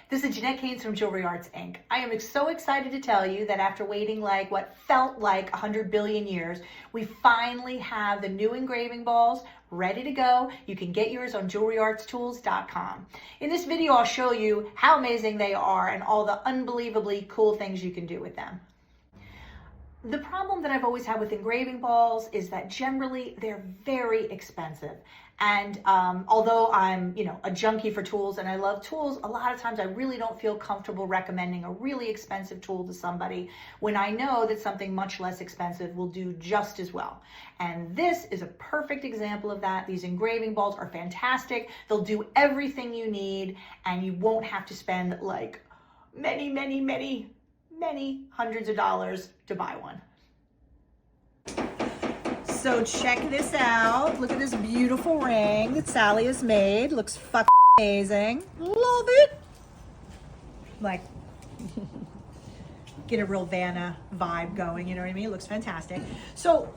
This is Jeanette Keynes from Jewelry Arts Inc. I am so excited to tell you that after waiting like what felt like 100 billion years, we finally have the new engraving balls ready to go. You can get yours on jewelryartstools.com. In this video, I'll show you how amazing they are and all the unbelievably cool things you can do with them. The problem that I've always had with engraving balls is that generally they're very expensive. And although I'm, a junkie for tools and I love tools, a lot of times I really don't feel comfortable recommending a really expensive tool to somebody when I know that something much less expensive will do just as well. And this is a perfect example of that. These engraving balls are fantastic. They'll do everything you need and you won't have to spend like many hundreds of dollars to buy one. So check this out. Look at this beautiful ring that Sally has made. Looks fucking amazing. Love it. Like, get a real Vanna vibe going, you know what I mean? It looks fantastic. So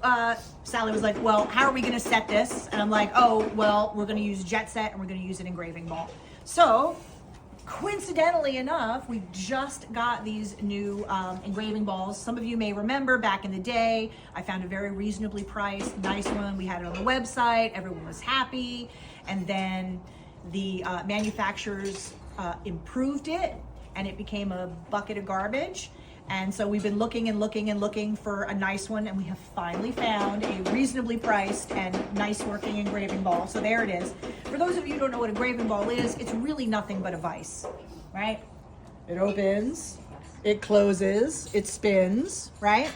Sally was like, well, how are we gonna set this? And I'm like, oh, well, we're gonna use Jett-Sett and we're gonna use an engraving ball. So coincidentally enough, we just got these new engraving balls. Some of you may remember back in the day, I found a very reasonably priced, nice one. We had it on the website, everyone was happy. And then the manufacturers improved it and it became a bucket of garbage. And so we've been looking and looking for a nice one, and we have finally found a reasonably priced and nice working engraving ball. So there it is. For those of you who don't know what a engraving ball is, it's really nothing but a vise, right? It opens, it closes, it spins, right?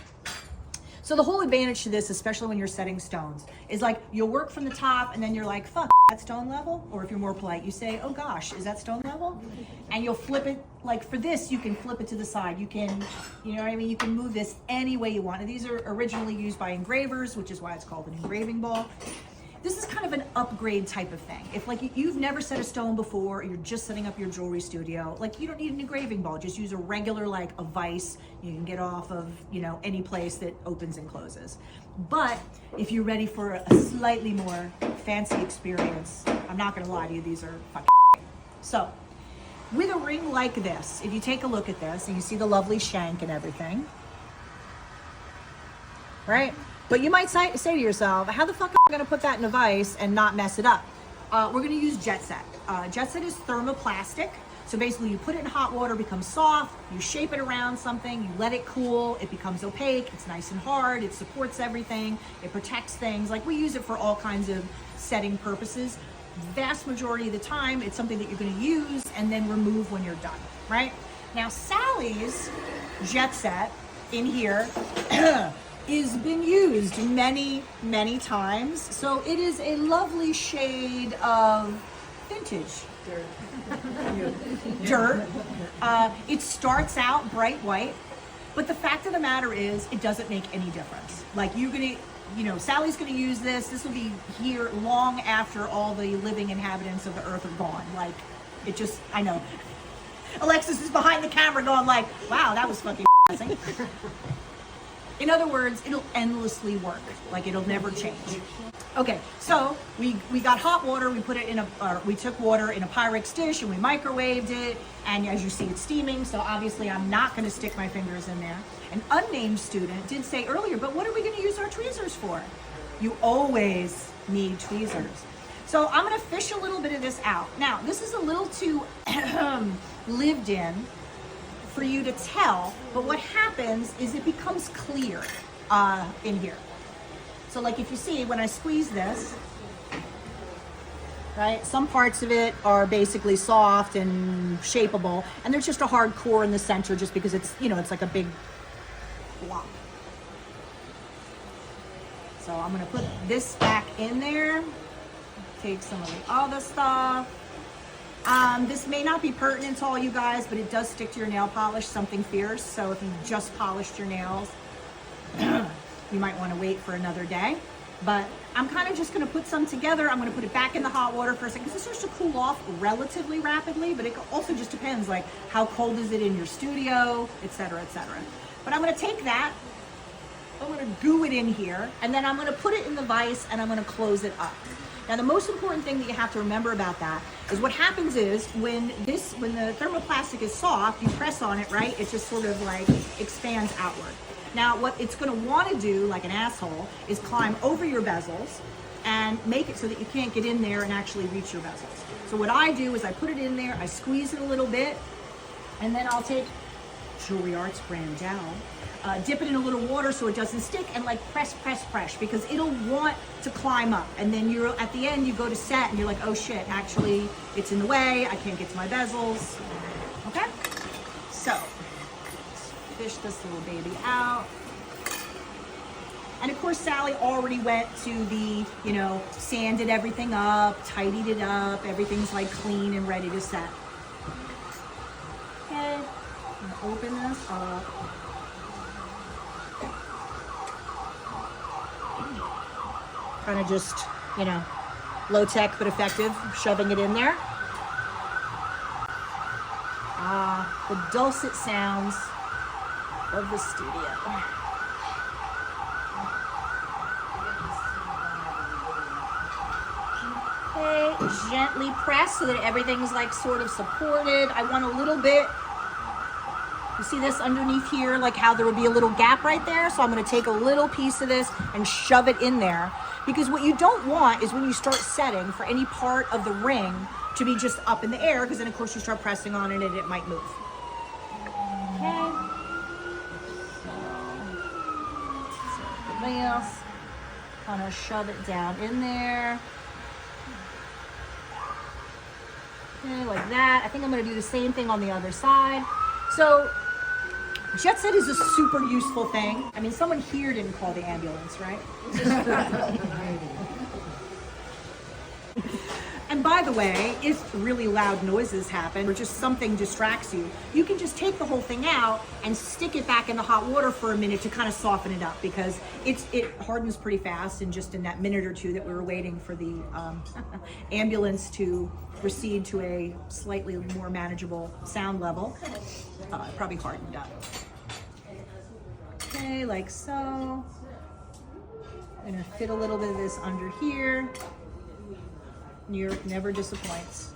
So the whole advantage to this, especially when you're setting stones, is like you'll work from the top and then you're like, fuck, that stone level? Or if you're more polite, you say, oh gosh, is that stone level? And you'll flip it, like for this, you can flip it to the side. You can, you know what I mean? You can move this any way you want. And these are originally used by engravers, which is why it's called an engraving ball. This is kind of an upgrade type of thing. If like you've never set a stone before, or you're just setting up your jewelry studio, like you don't need an engraving ball. Just use a regular, like a vise. You can get off of, any place that opens and closes. But if you're ready for a slightly more fancy experience, I'm not gonna lie to you, these are fucking So, with a ring like this, if you take a look at this and you see the lovely shank and everything, right? But you might say to yourself, how the fuck am I gonna put that in a vise and not mess it up? We're gonna use Jett-Sett. Jett-Sett is thermoplastic. So basically you put it in hot water, it becomes soft, you shape it around something, you let it cool, it becomes opaque, it's nice and hard, it supports everything, it protects things. Like we use it for all kinds of setting purposes. Vast majority of the time, it's something that you're gonna use and then remove when you're done, right? Now Sally's Jett-Sett in here is been used many times. So it is a lovely shade of vintage. Dirt. It starts out bright white, but the fact of the matter is it doesn't make any difference. Like you're gonna, Sally's gonna use this. This will be here long after all the living inhabitants of the earth are gone. Like it just, I know. Alexis is behind the camera going like, wow, that was fucking amazing. In other words, it'll endlessly work. Like it'll never change. Okay, so we got hot water. We put it in we took water in a Pyrex dish and we microwaved it. And as you see, it's steaming. So obviously, I'm not going to stick my fingers in there. An unnamed student did say earlier, but what are we going to use our tweezers for? You always need tweezers. So I'm going to fish a little bit of this out. Now, this is a little too lived in for you to tell, but what happens is it becomes clear in here. So like if you see, when I squeeze this, right, some parts of it are basically soft and shapeable, and there's just a hard core in the center just because it's, it's like a big block. So I'm gonna put this back in there, take some of the other stuff. This may not be pertinent to all you guys, but it does stick to your nail polish, something fierce. So if you just polished your nails, you might want to wait for another day. But I'm kind of just going to put some together. I'm going to put it back in the hot water for a second because it starts to cool off relatively rapidly, but it also just depends like how cold is it in your studio, etc., etc. But I'm going to take that, I'm going to goo it in here, and then I'm going to put it in the vise and I'm going to close it up. Now, the most important thing that you have to remember about that is what happens is when the thermoplastic is soft, you press on it, right? It just sort of like expands outward. Now, what it's going to want to do, like an asshole, is climb over your bezels and make it so that you can't get in there and actually reach your bezels. So what I do is I put it in there, I squeeze it a little bit, and then I'll take Jewelry Arts brand dowel, dip it in a little water so it doesn't stick, and like press, because it'll want to climb up. And then you're at the end, you go to set and you're like, oh shit, actually it's in the way, I can't get to my bezels. Okay, so let's fish this little baby out. And of course, Sally already went to the, sanded everything up, tidied it up, everything's like clean and ready to set. Okay, I'm gonna open this up. Kind of just, low tech but effective, shoving it in there. The dulcet sounds of the studio. Okay, gently press so that everything's like sort of supported. I want a little bit, you see this underneath here, like how there would be a little gap right there? So I'm gonna take a little piece of this and shove it in there. Because what you don't want is when you start setting for any part of the ring to be just up in the air, because then of course you start pressing on it and it might move. Okay. So this, kind of shove it down in there. Okay, like that. I think I'm gonna do the same thing on the other side. So, Jett-Sett is a super useful thing. I mean, someone here didn't call the ambulance, right? And by the way, if really loud noises happen or just something distracts you, you can just take the whole thing out and stick it back in the hot water for a minute to kind of soften it up, because it hardens pretty fast, and just in that minute or two that we were waiting for the ambulance to recede to a slightly more manageable sound level, it probably hardened up. Okay, like so. I'm gonna fit a little bit of this under here. New York never disappoints.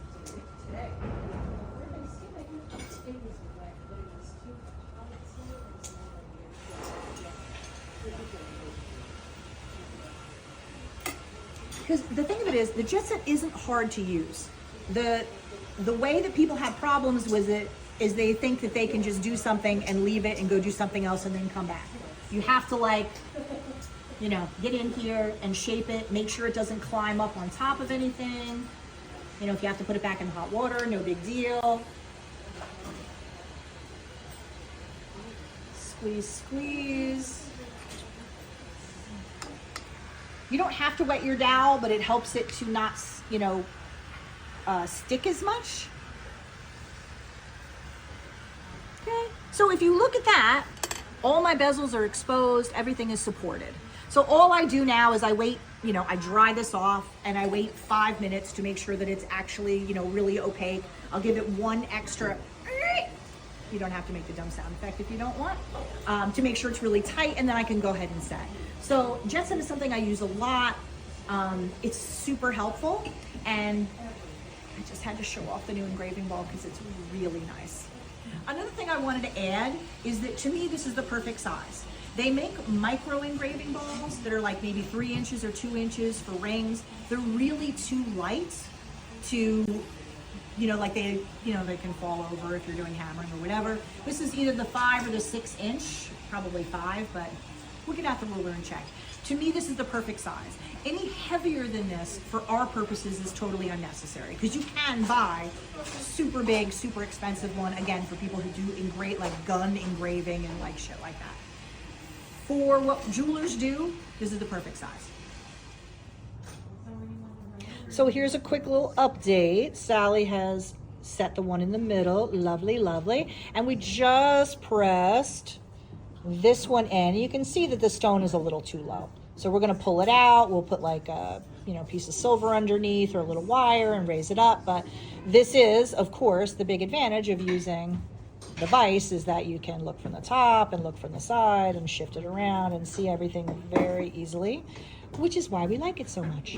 Because the thing of it is, the Jett-Sett isn't hard to use. The way that people have problems with it is they think that they can just do something and leave it and go do something else and then come back. You have to get in here and shape it, make sure it doesn't climb up on top of anything. If you have to put it back in hot water, no big deal. Squeeze, squeeze. You don't have to wet your dowel, but it helps it to not, stick as much. Okay, so if you look at that, all my bezels are exposed, everything is supported. So all I do now is I wait, I dry this off and I wait 5 minutes to make sure that it's actually, really opaque. I'll give it one extra, you don't have to make the dumb sound effect if you don't want, to make sure it's really tight, and then I can go ahead and set. So Jett-Sett is something I use a lot. It's super helpful, and I just had to show off the new engraving ball because it's really nice. Another thing I wanted to add is that to me, this is the perfect size. They make micro engraving balls that are like maybe 3 inches or 2 inches for rings. They're really too light to, they can fall over if you're doing hammering or whatever. This is either the 5 or the 6 inch, probably 5, but we'll get out the ruler and check. To me, this is the perfect size. Any heavier than this, for our purposes, is totally unnecessary, because you can buy super big, super expensive one, again, for people who do like gun engraving and like shit like that. For what jewelers do, this is the perfect size. So here's a quick little update. Sally has set the one in the middle. Lovely, lovely. And we just pressed this one in. You can see that the stone is a little too low. So we're gonna pull it out. We'll put like a piece of silver underneath or a little wire and raise it up. But this is, of course, the big advantage of using the vise, is that you can look from the top and look from the side and shift it around and see everything very easily, which is why we like it so much.